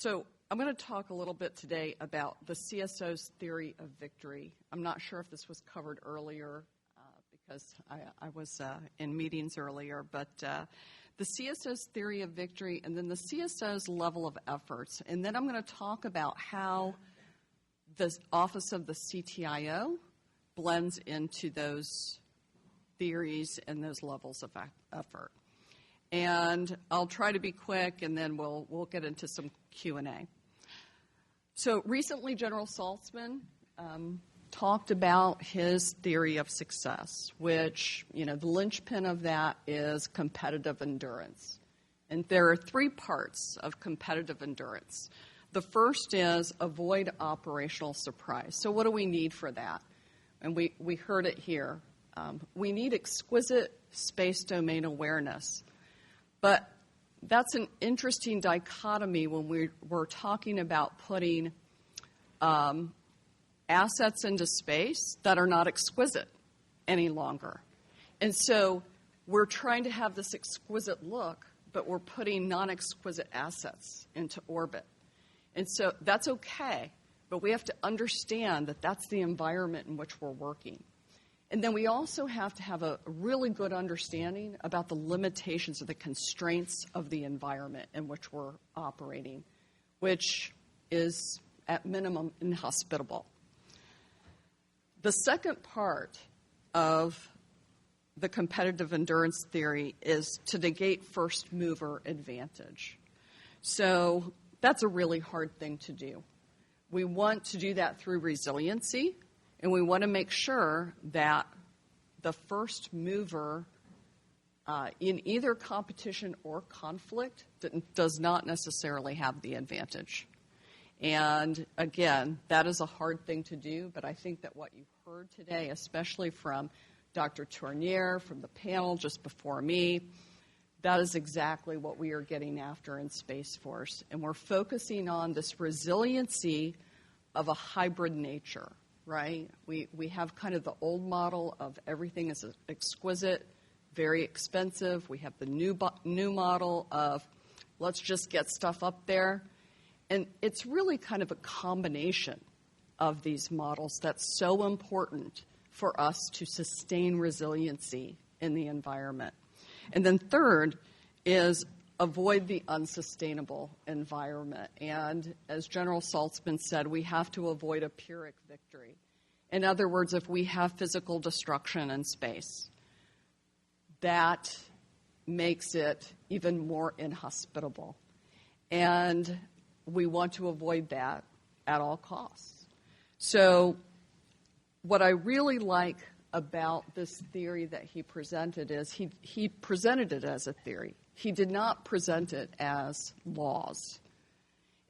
So I'm going to talk a little bit today about the CSO's theory of victory. I'm not sure if this was covered earlier because I was in meetings earlier, but the CSO's theory of victory and then the CSO's level of efforts. And then I'm going to talk about how the Office of the CTIO blends into those theories and those levels of effort. And I'll try to be quick, and then we'll get into some Q&A. So recently, General Saltzman talked about his theory of success, which, the linchpin of that is competitive endurance. And there are three parts of competitive endurance. The first is avoid operational surprise. So what do we need for that? And we heard it here. We need exquisite space domain awareness. But that's an interesting dichotomy when we're talking about putting assets into space that are not exquisite any longer. And so we're trying to have this exquisite look, but we're putting non-exquisite assets into orbit. And so that's okay, but we have to understand that that's the environment in which we're working. And then we also have to have a really good understanding about the limitations or the constraints of the environment in which we're operating, which is at minimum inhospitable. The second part of the competitive endurance theory is to negate first mover advantage. So that's a really hard thing to do. We want to do that through resiliency, and we want to make sure that the first mover in either competition or conflict does not necessarily have the advantage. And again, that is a hard thing to do, but I think that what you heard today, especially from Dr. Tournier, from the panel just before me, that is exactly what we are getting after in Space Force. And we're focusing on this resiliency of a hybrid nature. Right? We have kind of the old model of everything is exquisite, very expensive. We have the new model of let's just get stuff up there. And it's really kind of a combination of these models that's so important for us to sustain resiliency in the environment. And then third is avoid the unsustainable environment. And as General Saltzman said, we have to avoid a Pyrrhic victory. In other words, if we have physical destruction in space, that makes it even more inhospitable. And we want to avoid that at all costs. So what I really like about this theory that he presented is he presented it as a theory. He did not present it as laws.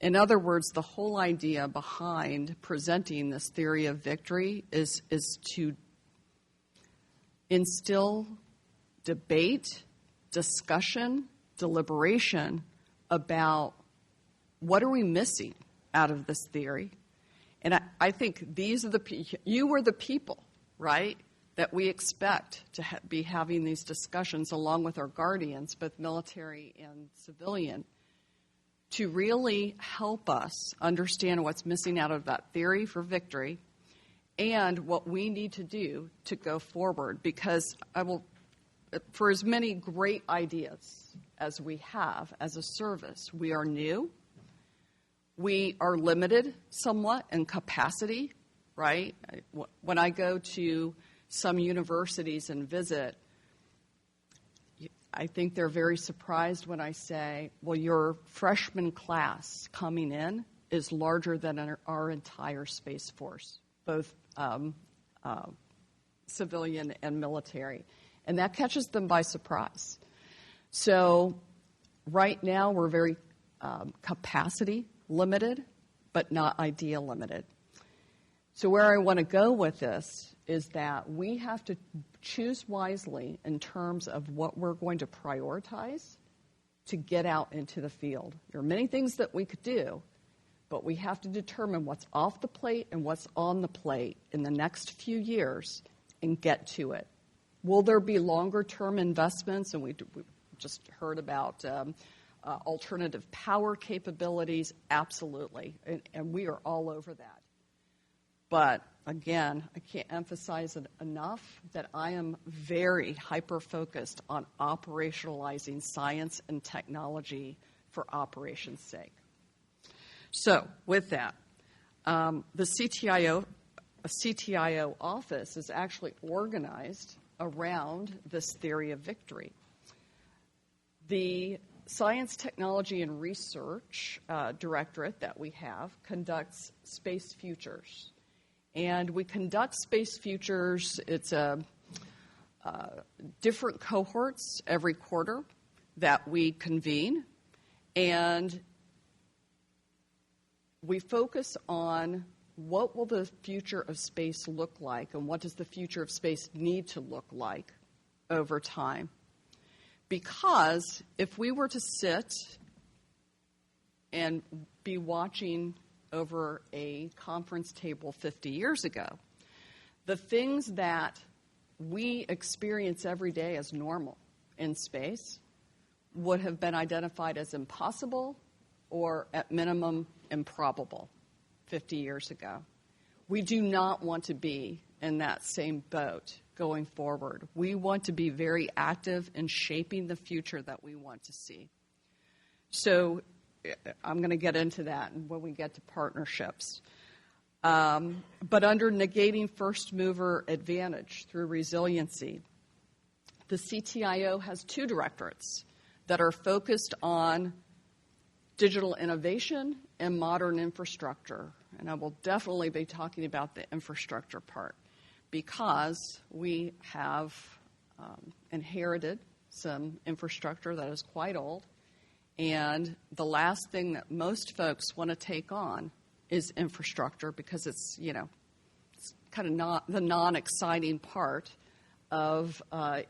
In other words, the whole idea behind presenting this theory of victory is to instill debate, discussion, deliberation about what are we missing out of this theory. And I think you were the people, right, that we expect to be having these discussions along with our guardians, both military and civilian, to really help us understand what's missing out of that theory for victory and what we need to do to go forward. Because for as many great ideas as we have as a service, we are new. We are limited somewhat in capacity, right? When I go to some universities and visit, I think they're very surprised when I say, well, your freshman class coming in is larger than our entire Space Force, both civilian and military. And that catches them by surprise. So right now we're very capacity limited, but not idea limited. So where I want to go with this is that we have to choose wisely in terms of what we're going to prioritize to get out into the field. There are many things that we could do, but we have to determine what's off the plate and what's on the plate in the next few years and get to it. Will there be longer-term investments? And we just heard about alternative power capabilities, absolutely, and we are all over that. But again, I can't emphasize it enough that I am very hyper-focused on operationalizing science and technology for operations' sake. So with that, the CTIO office is actually organized around this theory of victory. The Science, Technology, and Research Directorate that we have conducts space futures. And we conduct space futures, it's different cohorts every quarter that we convene. And we focus on what will the future of space look like and what does the future of space need to look like over time. Because if we were to sit and be watching over a conference table 50 years ago, the things that we experience every day as normal in space would have been identified as impossible or at minimum improbable 50 years ago. We do not want to be in that same boat going forward. We want to be very active in shaping the future that we want to see. So I'm going to get into that when we get to partnerships. But under negating first mover advantage through resiliency, the CTIO has two directorates that are focused on digital innovation and modern infrastructure. And I will definitely be talking about the infrastructure part because we have inherited some infrastructure that is quite old. And the last thing that most folks want to take on is infrastructure because it's, it's kind of not the non-exciting part of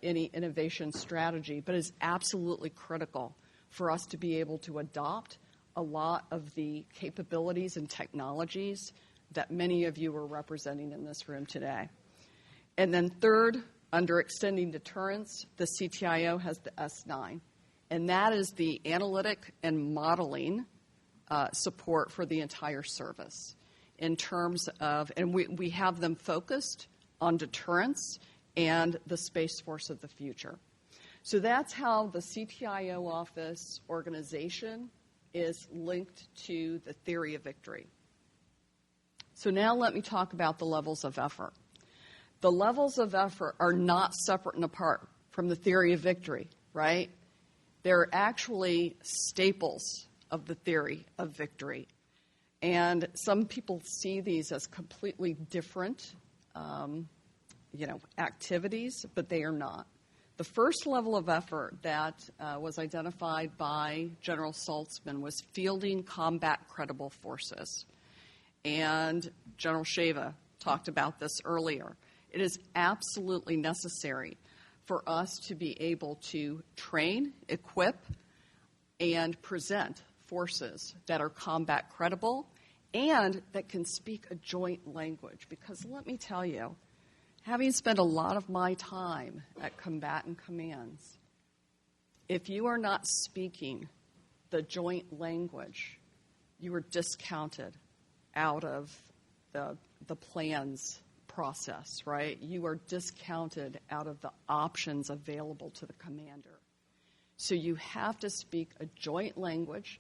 any innovation strategy, but is absolutely critical for us to be able to adopt a lot of the capabilities and technologies that many of you are representing in this room today. And then third, under extending deterrence, the CTIO has the S9. And that is the analytic and modeling support for the entire service in terms of, and we have them focused on deterrence and the Space Force of the future. So that's how the CTIO office organization is linked to the theory of victory. So now let me talk about the levels of effort. The levels of effort are not separate and apart from the theory of victory, right? They're actually staples of the theory of victory. And some people see these as completely different, activities, but they are not. The first level of effort that was identified by General Saltzman was fielding combat credible forces. And General Sheva talked about this earlier. It is absolutely necessary for us to be able to train, equip, and present forces that are combat credible and that can speak a joint language. Because let me tell you, having spent a lot of my time at combatant commands, if you are not speaking the joint language, you are discounted out of the plans process, right? You are discounted out of the options available to the commander. So you have to speak a joint language,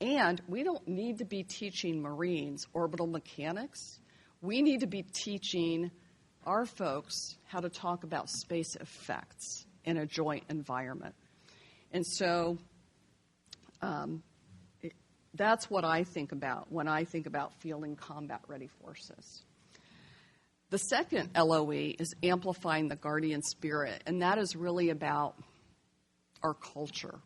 and we don't need to be teaching Marines orbital mechanics. We need to be teaching our folks how to talk about space effects in a joint environment. And so that's what I think about when I think about fielding combat-ready forces. The second LOE is amplifying the Guardian spirit, and that is really about our culture.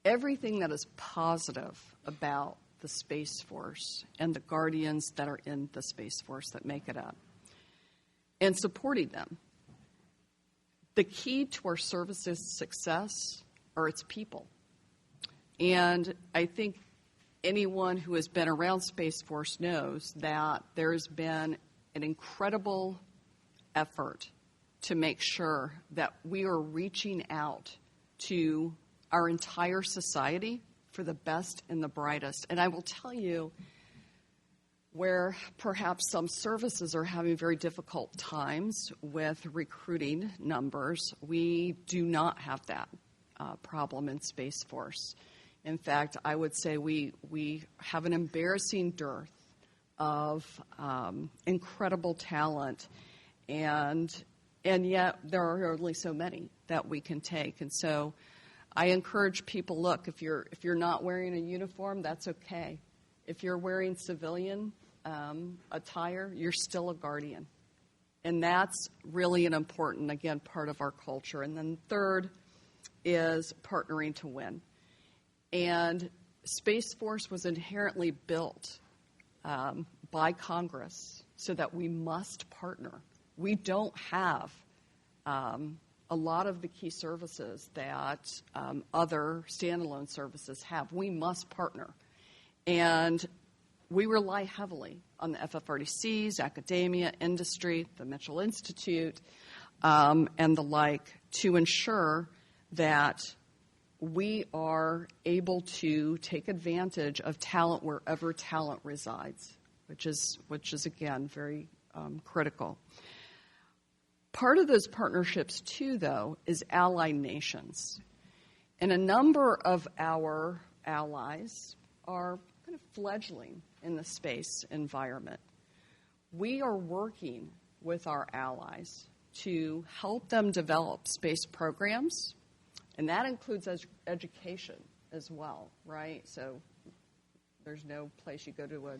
Everything that is positive about the Space Force and the Guardians that are in the Space Force that make it up, and supporting them. The key to our service's success are its people. And I think anyone who has been around Space Force knows that there's been an incredible effort to make sure that we are reaching out to our entire society for the best and the brightest. And I will tell you, where perhaps some services are having very difficult times with recruiting numbers, we do not have that problem in Space Force. In fact, I would say we have an embarrassing dearth of incredible talent, and yet there are only so many that we can take. And so I encourage people, look, if you're not wearing a uniform, that's okay. If you're wearing civilian attire, you're still a guardian. And that's really an important, again, part of our culture. And then third is partnering to win. And Space Force was inherently built by Congress so that we must partner. We don't have a lot of the key services that other standalone services have. We must partner. And we rely heavily on the FFRDCs, academia, industry, the Mitchell Institute, and the like to ensure that we are able to take advantage of talent wherever talent resides, which is again, very critical. Part of those partnerships, too, though, is allied nations. And a number of our allies are kind of fledgling in the space environment. We are working with our allies to help them develop space programs, and that includes education as well, right? So there's no place you go to a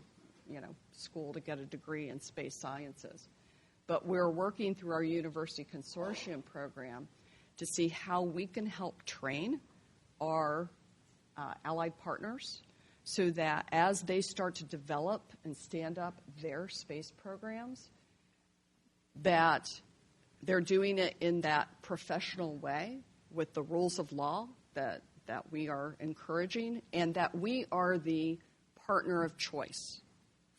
school to get a degree in space sciences. But we're working through our university consortium program to see how we can help train our allied partners so that as they start to develop and stand up their space programs, that they're doing it in that professional way with the rules of law that we are encouraging, and that we are the partner of choice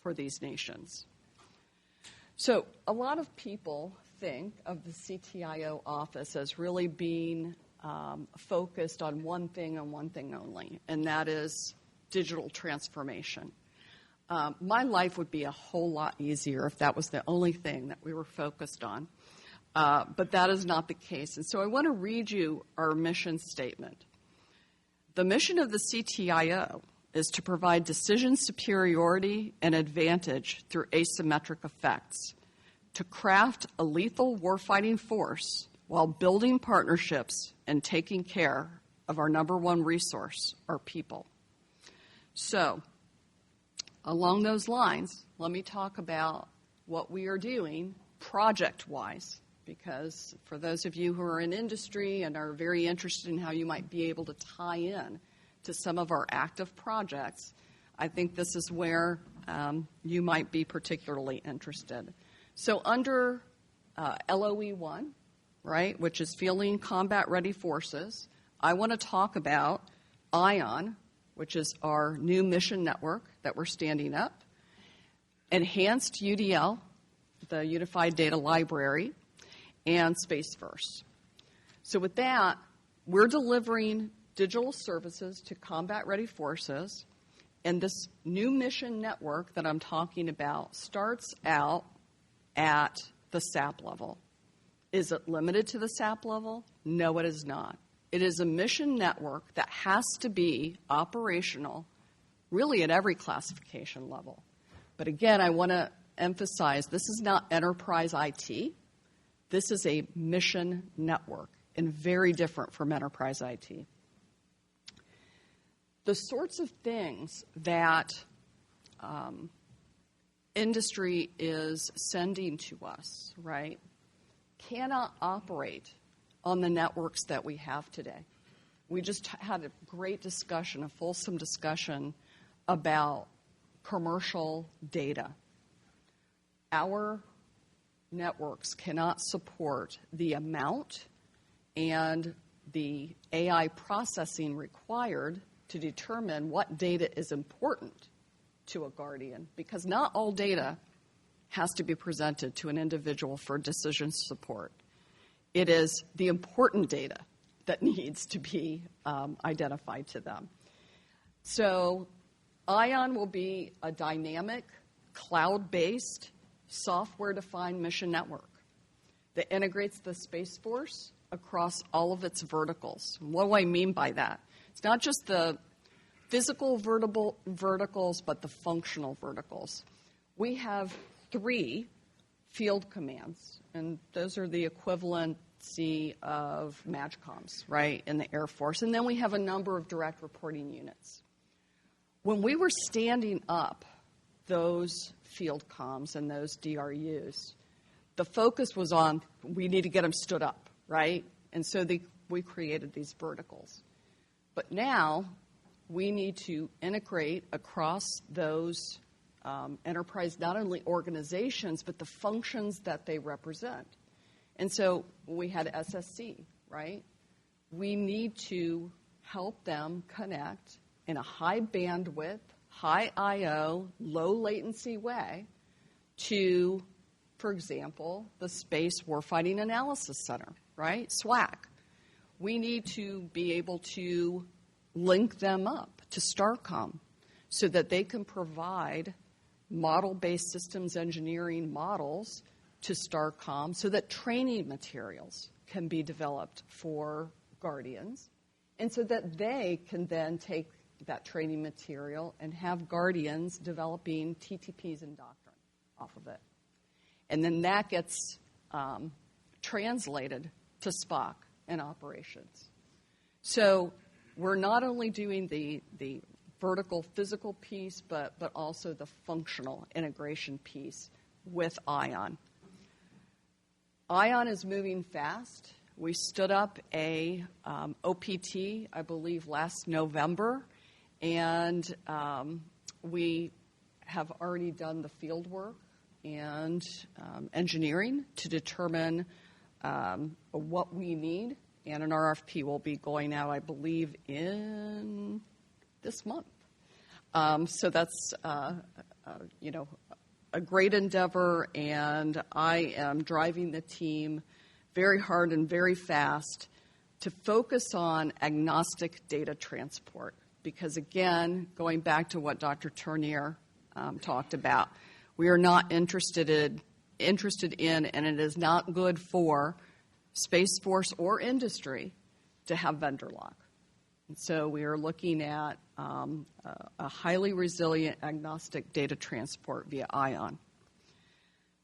for these nations. So a lot of people think of the CTIO office as really being focused on one thing and one thing only, and that is digital transformation. My life would be a whole lot easier if that was the only thing that we were focused on, but that is not the case. And so I want to read you our mission statement. The mission of the CTIO is to provide decision superiority and advantage through asymmetric effects, to craft a lethal warfighting force while building partnerships and taking care of our number one resource, our people. So, along those lines, let me talk about what we are doing project-wise, because for those of you who are in industry and are very interested in how you might be able to tie in to some of our active projects, I think this is where you might be particularly interested. So under LOE1, right, which is Fielding Combat Ready Forces, I want to talk about ION, which is our new mission network that we're standing up, enhanced UDL, the Unified Data Library, and Spaceverse. So with that, we're delivering digital services to combat-ready forces, and this new mission network that I'm talking about starts out at the SAP level. Is it limited to the SAP level? No, it is not. It is a mission network that has to be operational really at every classification level. But again, I want to emphasize this is not enterprise IT. This is a mission network and very different from enterprise IT. The sorts of things that industry is sending to us, right, cannot operate on the networks that we have today. We just had a great discussion, a fulsome discussion about commercial data. Our networks cannot support the amount and the AI processing required to determine what data is important to a guardian, because not all data has to be presented to an individual for decision support. It is the important data that needs to be identified to them. So ION will be a dynamic, cloud-based, software-defined mission network that integrates the Space Force across all of its verticals. What do I mean by that? It's not just the physical verticals, but the functional verticals. We have 3 field commands, and those are the equivalency of MAGCOMs, right, in the Air Force. And then we have a number of direct reporting units. When we were standing up those field comms and those DRUs, the focus was on we need to get them stood up, right? And so we created these verticals. But now we need to integrate across those enterprise, not only organizations, but the functions that they represent. And so we had SSC, right? We need to help them connect in a high bandwidth, high I/O, low latency way to, for example, the Space Warfighting Analysis Center, right? SWAC. We need to be able to link them up to STARCOM so that they can provide model-based systems engineering models to STARCOM so that training materials can be developed for Guardians and so that they can then take that training material and have Guardians developing TTPs and doctrine off of it. And then that gets translated to SPOC and operations. So we're not only doing the vertical physical piece, but also the functional integration piece with ION. ION is moving fast. We stood up a OPT, I believe, last November, and we have already done the field work and engineering to determine what we need, and an RFP will be going out, I believe, in this month. So that's a great endeavor, and I am driving the team very hard and very fast to focus on agnostic data transport. Because again, going back to what Dr. Tournier talked about, we are not interested in, and it is not good for Space Force or industry to have vendor lock. And so we are looking at a highly resilient agnostic data transport via ION.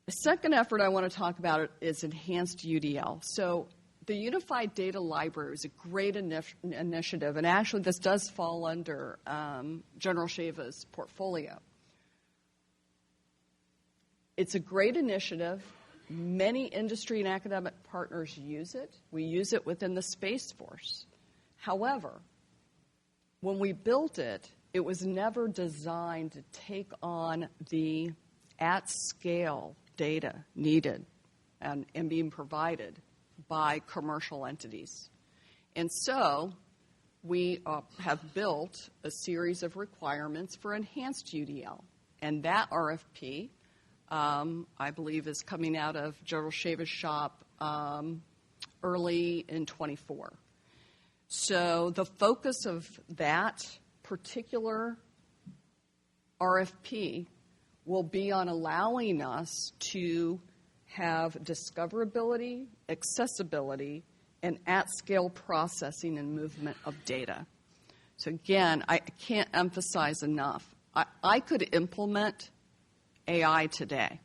The second effort I want to talk about is enhanced UDL. So the Unified Data Library is a great initiative, and actually this does fall under General Shava's portfolio. It's a great initiative. Many industry and academic partners use it. We use it within the Space Force. However, when we built it, it was never designed to take on the at-scale data needed and being provided by commercial entities. And so we have built a series of requirements for enhanced UDL. And that RFP, I believe, is coming out of General Shava's shop early in 24. So the focus of that particular RFP will be on allowing us to have discoverability, accessibility, and at-scale processing and movement of data. So again, I can't emphasize enough. I could implement AI today.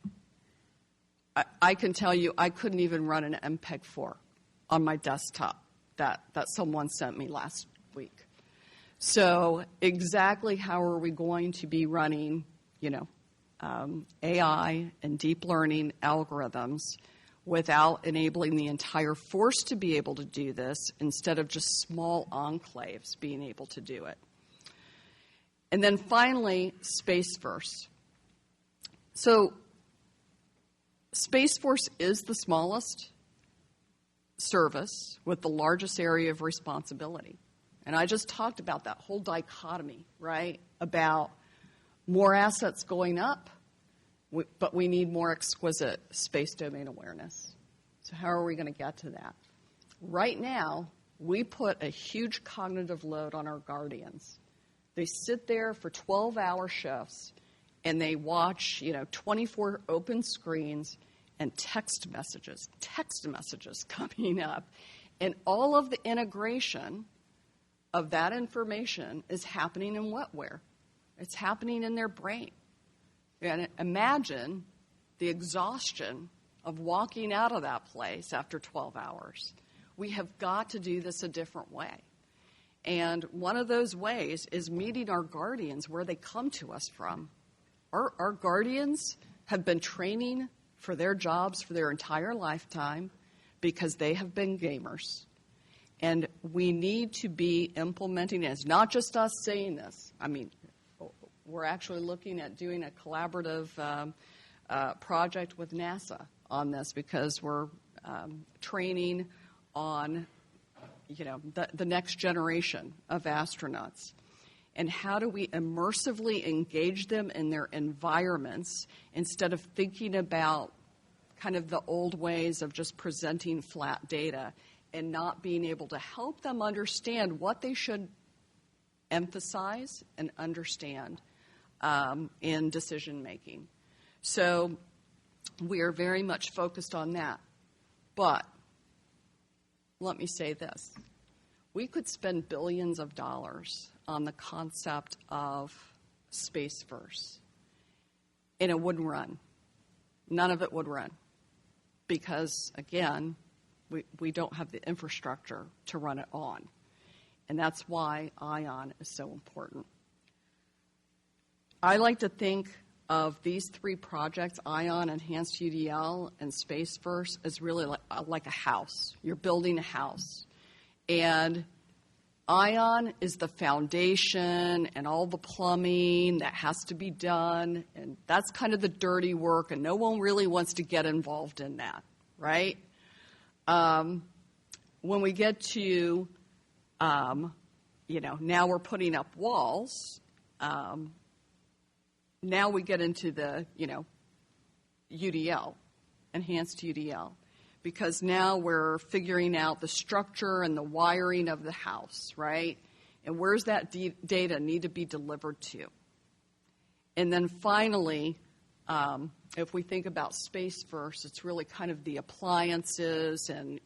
I can tell you I couldn't even run an MPEG-4 on my desktop that someone sent me last week. So exactly how are we going to be running, AI and deep learning algorithms without enabling the entire force to be able to do this instead of just small enclaves being able to do it? And then finally, Space Force. So Space Force is the smallest service with the largest area of responsibility. And I just talked about that whole dichotomy, right, about more assets going up, but we need more exquisite space domain awareness. So how are we going to get to that? Right now, we put a huge cognitive load on our guardians. They sit there for 12-hour shifts, and they watch, 24 open screens and text messages coming up. And all of the integration of that information is happening in wetware. It's happening in their brain. And imagine the exhaustion of walking out of that place after 12 hours. We have got to do this a different way. And one of those ways is meeting our guardians where they come to us from. Our guardians have been training for their jobs for their entire lifetime because they have been gamers. And we need to be implementing it. It's not just us saying this. I mean, we're actually looking at doing a collaborative project with NASA on this because we're training on, the next generation of astronauts. And how do we immersively engage them in their environments instead of thinking about kind of the old ways of just presenting flat data and not being able to help them understand what they should emphasize and understand in decision making. So we are very much focused on that. But let me say this. We could spend billions of dollars on the concept of space first, and it wouldn't run. None of it would run because, again, we don't have the infrastructure to run it on. And that's why ION is so important. I like to think of these three projects, ION, Enhanced UDL, and Space First, as really like a house. You're building a house. And ION is the foundation and all the plumbing that has to be done. And that's kind of the dirty work, and no one really wants to get involved in that, right? When we get to, now we're putting up walls, now we get into the, UDL, enhanced UDL, because now we're figuring out the structure and the wiring of the house, right? And where's that data need to be delivered to? And then finally, if we think about space first, it's really kind of the appliances and,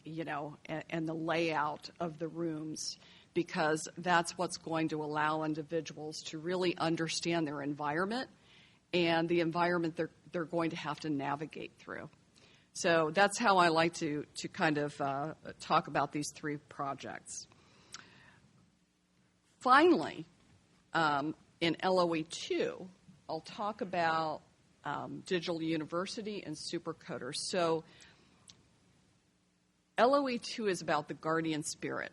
and the layout of the rooms, because that's what's going to allow individuals to really understand their environment and the environment they're going to have to navigate through. So that's how I like to kind of talk about these three projects. Finally, in LOE 2, I'll talk about digital university and supercoders. So LOE 2 is about the guardian spirit,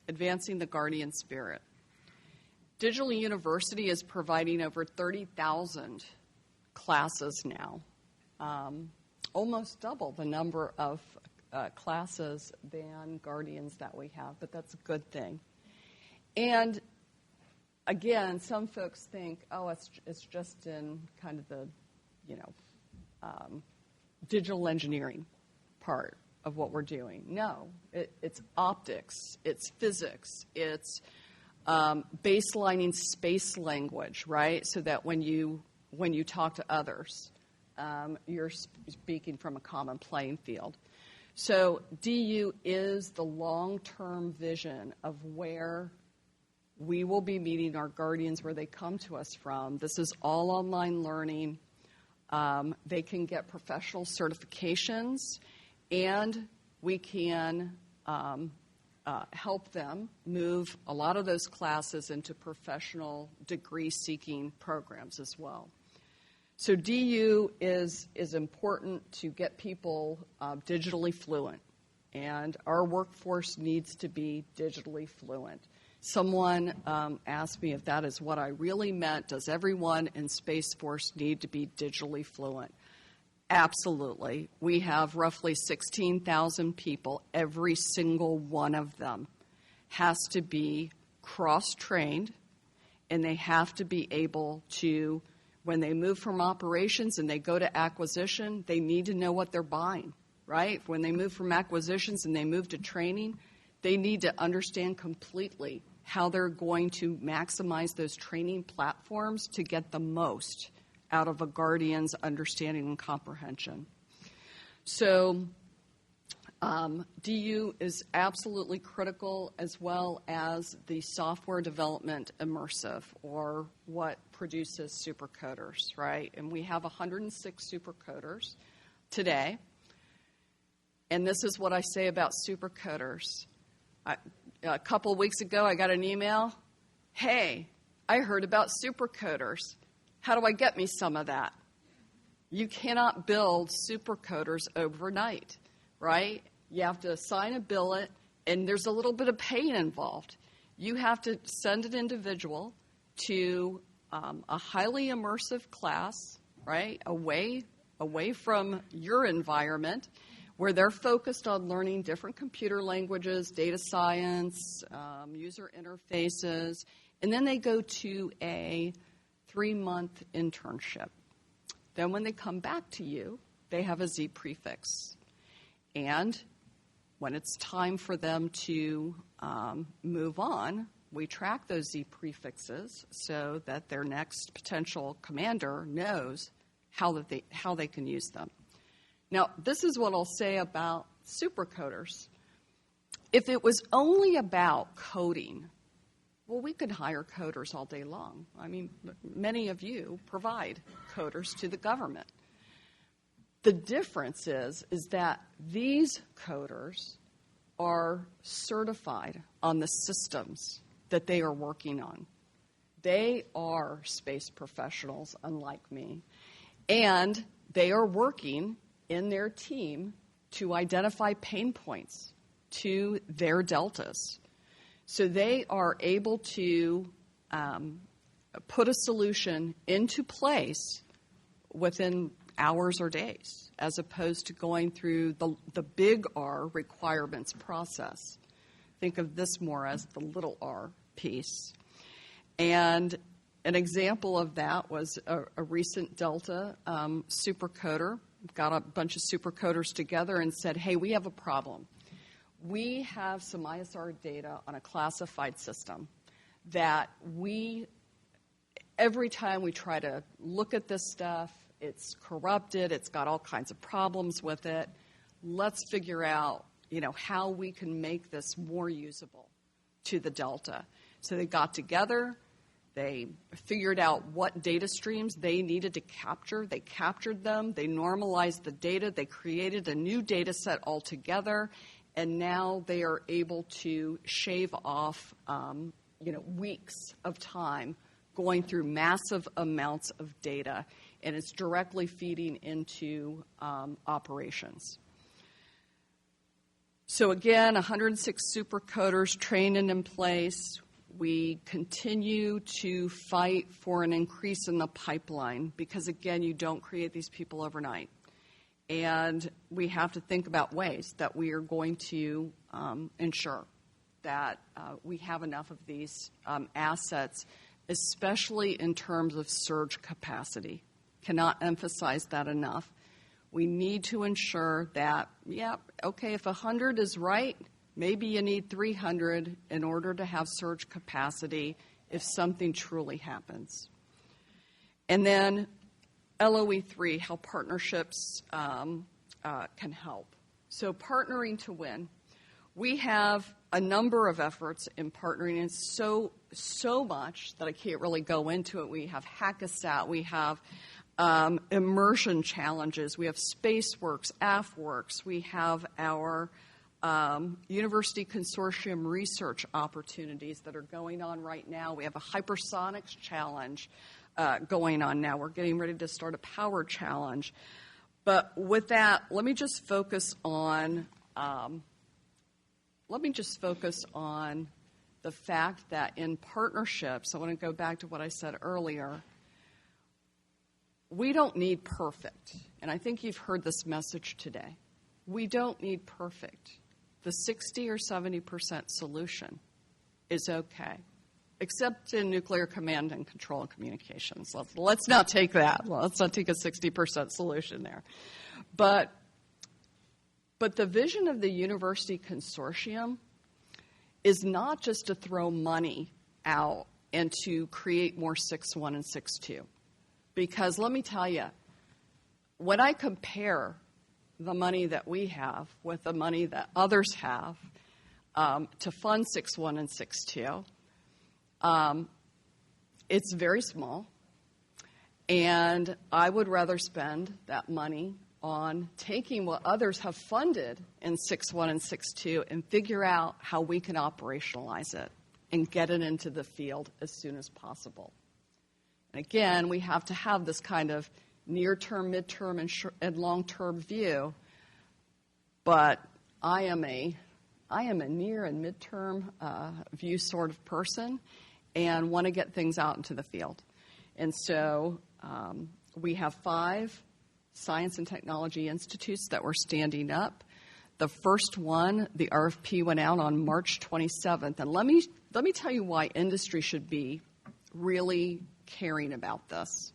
advancing the guardian spirit. Digital University is providing over 30,000 classes now, almost double the number of classes than Guardians that we have, but that's a good thing. And again, some folks think, it's just in kind of the, digital engineering part of what we're doing. No, it's optics, it's physics, it's baselining space language, right? So that when you talk to others, you're speaking from a common playing field. So DU is the long-term vision of where we will be meeting our guardians where they come to us from. This is all online learning. They can get professional certifications, and we can help them move a lot of those classes into professional degree-seeking programs as well. So DU is important to get people digitally fluent, and our workforce needs to be digitally fluent. Someone asked me if that is what I really meant. Does everyone in Space Force need to be digitally fluent? Absolutely. We have roughly 16,000 people. Every single one of them has to be cross-trained, and they have to be able to, when they move from operations and they go to acquisition, they need to know what they're buying, right? When they move from acquisitions and they move to training, They need to understand completely how they're going to maximize those training platforms to get the most out of a guardian's understanding and comprehension. So DU is absolutely critical, as well as the software development immersive, or what produces supercoders, right? And we have 106 supercoders today. And this is what I say about supercoders. A couple of weeks ago, I got an email. Hey, I heard about supercoders. How do I get me some of that? You cannot build supercoders overnight, right? You have to sign a billet, and there's a little bit of pain involved. You have to send an individual to a highly immersive class, right, away from your environment, where they're focused on learning different computer languages, data science, user interfaces, and then they go to a 3-month internship. Then when they come back to you, they have a Z prefix. And when it's time for them to move on, we track those Z prefixes so that their next potential commander knows how they can use them. Now, this is what I'll say about supercoders. If it was only about coding, well, we could hire coders all day long. I mean, many of you provide coders to the government. The difference is that these coders are certified on the systems that they are working on. They are space professionals, unlike me, and they are working in their team to identify pain points to their deltas. So they are able to put a solution into place within hours or days, as opposed to going through the big R requirements process. Think of this more as the little r piece. And an example of that was a recent Delta supercoder. Got a bunch of supercoders together and said, hey, we have a problem. We have some ISR data on a classified system that every time we try to look at this stuff, it's corrupted, it's got all kinds of problems with it. Let's figure out, how we can make this more usable to the Delta. So they got together. They figured out what data streams they needed to capture. They captured them. They normalized the data. They created a new data set altogether. And now they are able to shave off, weeks of time going through massive amounts of data. And it's directly feeding into operations. So again, 106 supercoders trained and in place. We continue to fight for an increase in the pipeline because, again, you don't create these people overnight. And we have to think about ways that we are going to ensure that we have enough of these assets, especially in terms of surge capacity. Cannot emphasize that enough. We need to ensure that, if 100 is right, maybe you need 300 in order to have surge capacity if something truly happens. And then LOE3, how partnerships can help. So partnering to win. We have a number of efforts in partnering, and so much that I can't really go into it. We have Hackasat, we have immersion challenges, we have SpaceWorks, AFWorks, we have our university consortium research opportunities that are going on right now. We have a hypersonics challenge going on now. We're getting ready to start a power challenge. But with that, let me just focus on the fact that in partnerships, I want to go back to what I said earlier, we don't need perfect. And I think you've heard this message today. We don't need perfect. The 60 or 70% solution is okay, except in nuclear command and control and communications. Let's not take that. Let's not take a 60% solution there. But the vision of the university consortium is not just to throw money out and to create more 6.1 and 6.2. Because let me tell you, when I compare the money that we have with the money that others have to fund 6.1 and 6.2, it's very small. And I would rather spend that money on taking what others have funded in 6.1 and 6.2 and figure out how we can operationalize it and get it into the field as soon as possible. And again, we have to have this kind of near-term, mid-term, and long-term view. But I am a near and mid-term view sort of person and want to get things out into the field. And so we have 5 science and technology institutes that we're standing up. The first one, the RFP went out on March 27th. And let me tell you why industry should be really caring about this.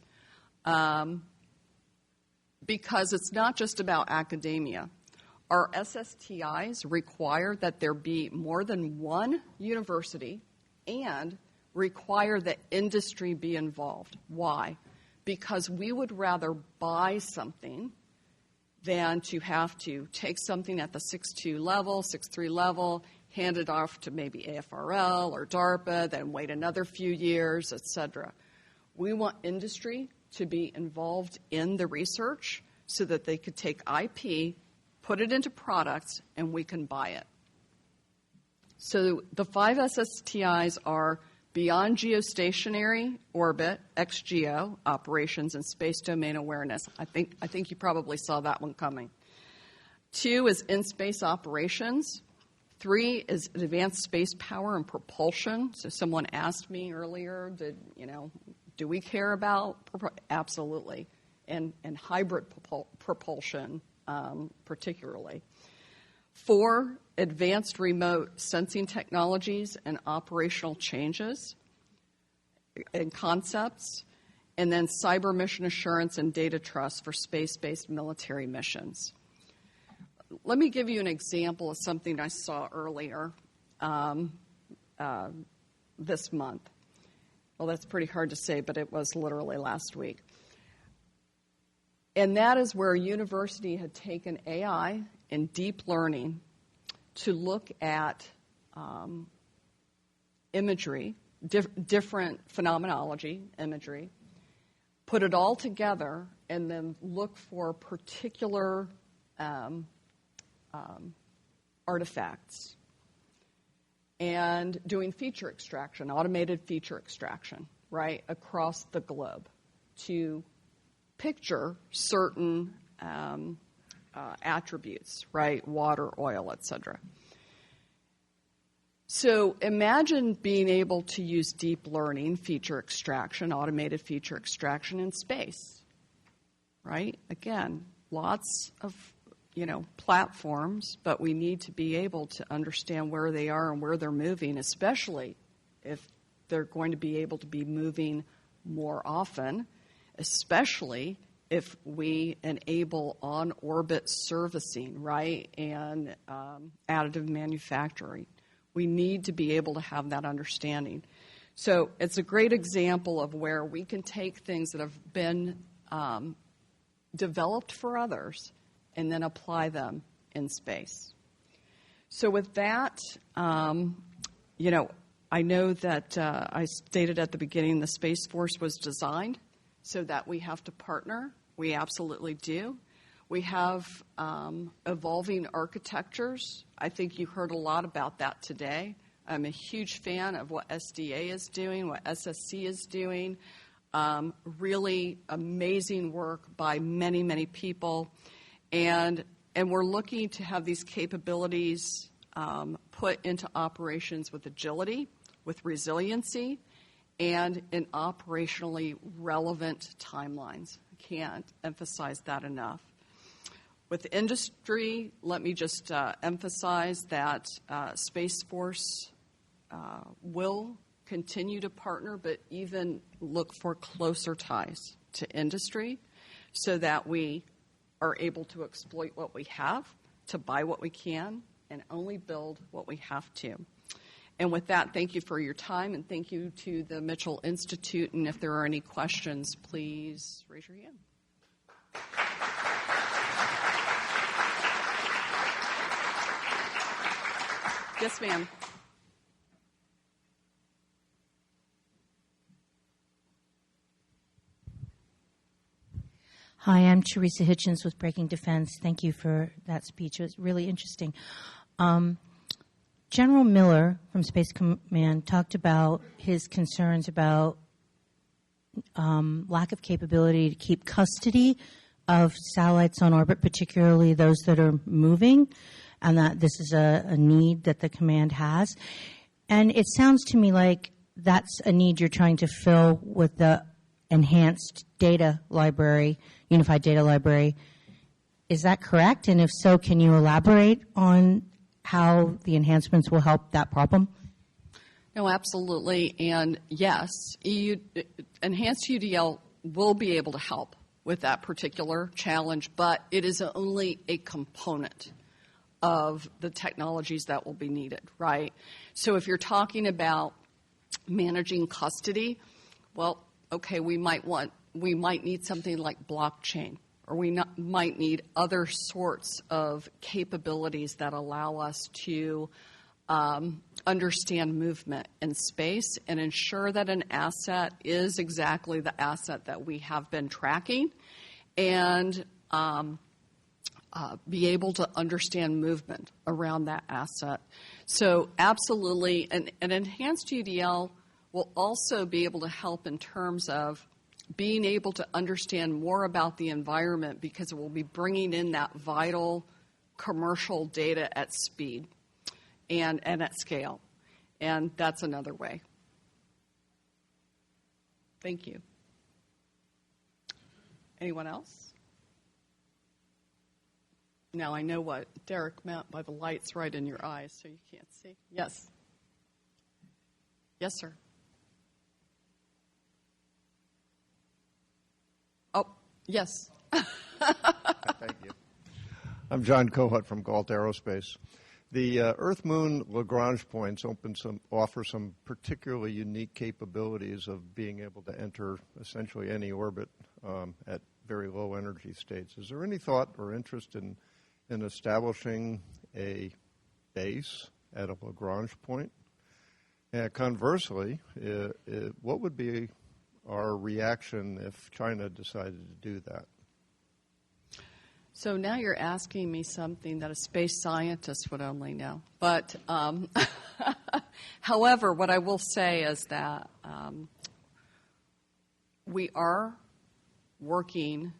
Because it's not just about academia. Our SSTIs require that there be more than one university and require that industry be involved. Why? Because we would rather buy something than to have to take something at the 6.2 level, 6.3 level, hand it off to maybe AFRL or DARPA, then wait another few years, et cetera. We want industry to be involved in the research so that they could take IP, put it into products, and we can buy it. So the 5 SSTIs are beyond geostationary orbit, XGO, operations, and space domain awareness. I think you probably saw that one coming. 2 is in-space operations. 3 is advanced space power and propulsion. So someone asked me earlier, do we care about? Absolutely. And hybrid propulsion particularly. 4, advanced remote sensing technologies and operational changes and concepts. And then cyber mission assurance and data trust for space-based military missions. Let me give you an example of something I saw earlier this month. Well, that's pretty hard to say, but it was literally last week. And that is where a university had taken AI and deep learning to look at imagery, different phenomenology imagery, put it all together, and then look for particular artifacts. And doing feature extraction, automated feature extraction, right, across the globe to picture certain attributes, right, water, oil, et cetera. So imagine being able to use deep learning, feature extraction, automated feature extraction in space, right? Again, lots of platforms, but we need to be able to understand where they are and where they're moving, especially if they're going to be able to be moving more often, especially if we enable on-orbit servicing, right, and additive manufacturing. We need to be able to have that understanding. So it's a great example of where we can take things that have been developed for others and then apply them in space. So with that, I know that I stated at the beginning the Space Force was designed so that we have to partner. We absolutely do. We have evolving architectures. I think you heard a lot about that today. I'm a huge fan of what SDA is doing, what SSC is doing. Really amazing work by many, many people. And we're looking to have these capabilities put into operations with agility, with resiliency, and in operationally relevant timelines. I can't emphasize that enough. With industry, let me just emphasize that Space Force will continue to partner, but even look for closer ties to industry so that we are able to exploit what we have, to buy what we can, and only build what we have to. And with that, thank you for your time, and thank you to the Mitchell Institute. And if there are any questions, please raise your hand. Yes, ma'am. Hi, I'm Teresa Hitchens with Breaking Defense. Thank you for that speech. It was really interesting. General Miller from Space Command talked about his concerns about lack of capability to keep custody of satellites on orbit, particularly those that are moving, and that this is a need that the command has. And it sounds to me like that's a need you're trying to fill with the enhanced data library, unified data library. Is that correct? And if so, can you elaborate on how the enhancements will help that problem? No, absolutely. And yes, enhanced UDL will be able to help with that particular challenge, but it is only a component of the technologies that will be needed, right? So if you're talking about managing custody, well, okay, we might need something like blockchain, or might need other sorts of capabilities that allow us to understand movement in space and ensure that an asset is exactly the asset that we have been tracking, and be able to understand movement around that asset. So absolutely, an enhanced UDL will also be able to help in terms of being able to understand more about the environment, because it will be bringing in that vital commercial data at speed and at scale. And that's another way. Thank you. Anyone else? Now I know what Derek meant by the lights right in your eyes, so you can't see. Yes. Yes, sir. Oh, yes. Thank you. I'm John Kohut from Galt Aerospace. The Earth-Moon Lagrange points offer some particularly unique capabilities of being able to enter essentially any orbit at very low energy states. Is there any thought or interest in establishing a base at a Lagrange point? And conversely, what would be our reaction if China decided to do that? So now you're asking me something that a space scientist would only know. But however, what I will say is that we are working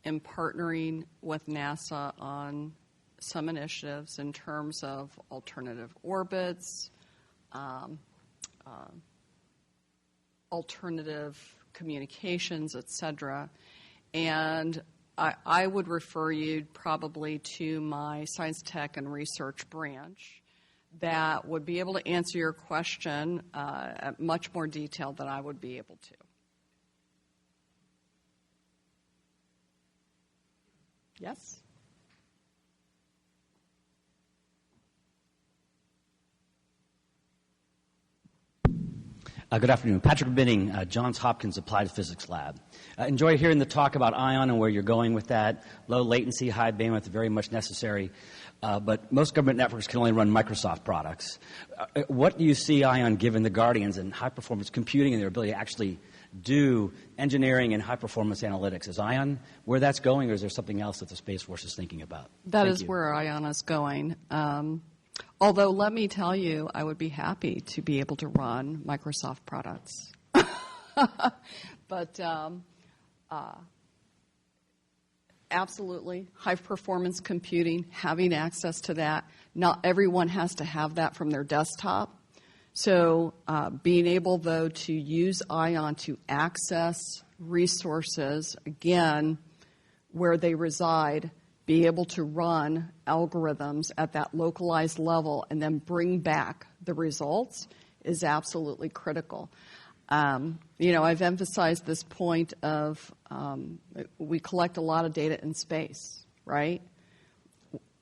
and partnering with NASA on some initiatives in terms of alternative orbits, alternative communications, et cetera. And I would refer you probably to my science, tech, and research branch that would be able to answer your question at much more detail than I would be able to. Yes? Good afternoon. Patrick Binning, Johns Hopkins Applied Physics Lab. Enjoy hearing the talk about ION and where you're going with that. Low latency, high bandwidth, very much necessary. But most government networks can only run Microsoft products. What do you see ION given the Guardians and high-performance computing and their ability to actually do engineering and high-performance analytics? Is ION where that's going, or is there something else that the Space Force is thinking about? That is where ION is going. Although, let me tell you, I would be happy to be able to run Microsoft products. But absolutely, high-performance computing, having access to that. Not everyone has to have that from their desktop. So being able, though, to use ION to access resources, again, where they reside, be able to run algorithms at that localized level and then bring back the results is absolutely critical. I've emphasized this point of we collect a lot of data in space, right?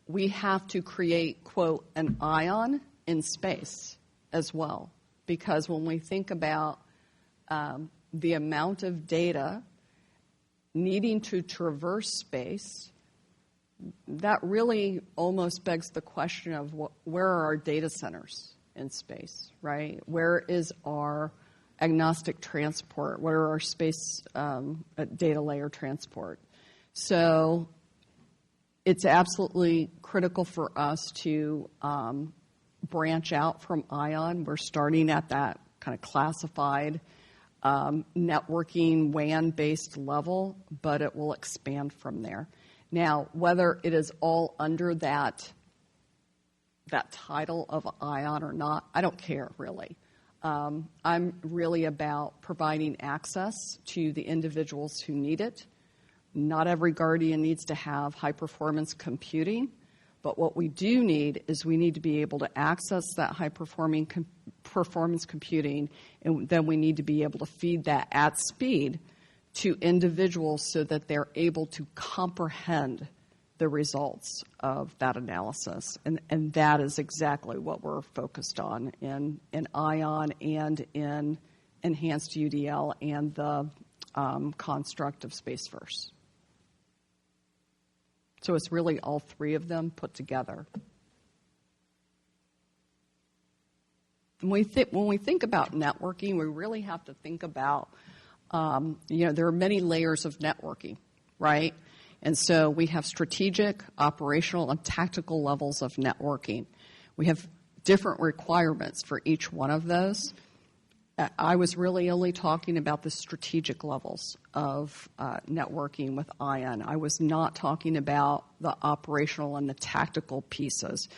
We have to create, quote, an ion in space as well, because when we think about the amount of data needing to traverse space, that really almost begs the question of where are our data centers in space, right? Where is our agnostic transport? Where are our space data layer transport? So it's absolutely critical for us to branch out from ION. We're starting at that kind of classified networking WAN-based level, but it will expand from there. Now, whether it is all under that title of ION or not, I don't care, really. I'm really about providing access to the individuals who need it. Not every Guardian needs to have high-performance computing, but what we do need is we need to be able to access that high-performance computing, and then we need to be able to feed that at speed to individuals so that they're able to comprehend the results of that analysis. And that is exactly what we're focused on in ION and in enhanced UDL and the construct of Space First. So it's really all three of them put together. When we think about networking, we really have to think about, there are many layers of networking, right? And so we have strategic, operational, and tactical levels of networking. We have different requirements for each one of those. I was really only talking about the strategic levels of networking with ION. I was not talking about the operational and the tactical pieces,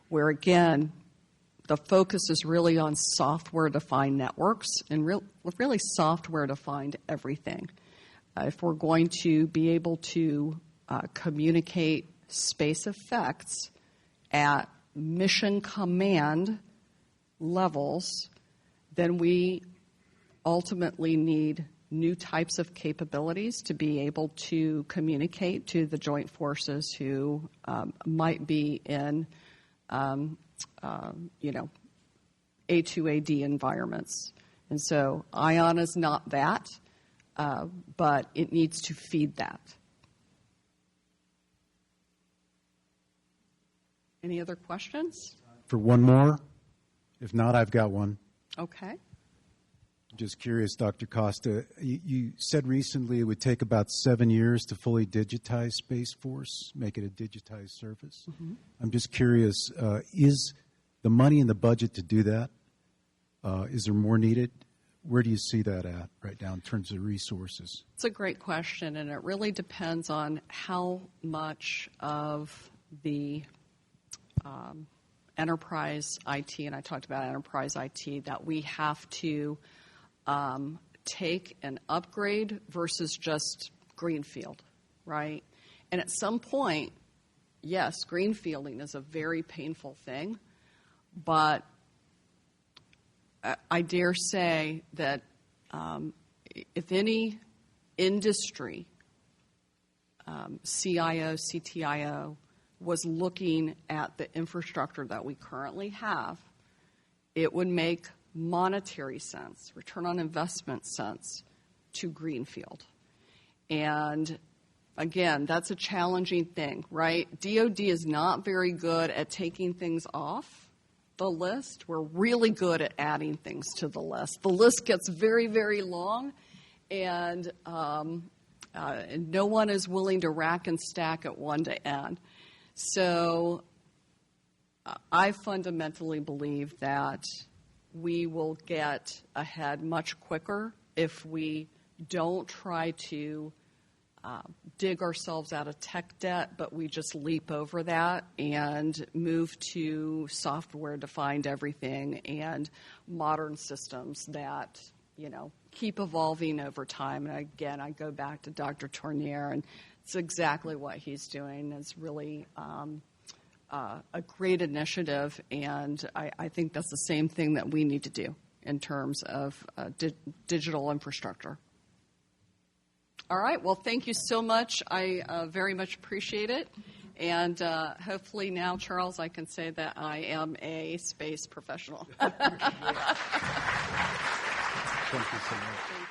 where, again, the focus is really on software-defined networks and really software-defined everything. If we're going to be able to communicate space effects at mission command levels, then we ultimately need new types of capabilities to be able to communicate to the joint forces who might be in, A2AD environments. And so ION is not that, but it needs to feed that. Any other questions? For one more? If not, I've got one. Okay. I'm just curious, Dr. Costa, you said recently it would take about 7 years to fully digitize Space Force, make it a digitized service. Mm-hmm. I'm just curious, is the money in the budget to do that? Is there more needed? Where do you see that at right now in terms of resources? It's a great question, and it really depends on how much of the enterprise IT, and I talked about enterprise IT, that we have to take and upgrade versus just greenfield, right? And at some point, yes, greenfielding is a very painful thing, but I dare say that if any industry, CIO, CTIO, was looking at the infrastructure that we currently have, it would make monetary sense, return on investment sense, to greenfield. And again, that's a challenging thing, right? DoD is not very good at taking things off the list. We're really good at adding things to the list. The list gets very, very long, and no one is willing to rack and stack at one to end. So I fundamentally believe that we will get ahead much quicker if we don't try to dig ourselves out of tech debt, but we just leap over that and move to software-defined everything and modern systems that, keep evolving over time. And again, I go back to Dr. Tournier, and it's exactly what he's doing. It's really a great initiative, and I think that's the same thing that we need to do in terms of digital infrastructure. All right. Well, thank you so much. I very much appreciate it. And hopefully now, Charles, I can say that I am a space professional. Thank you so much.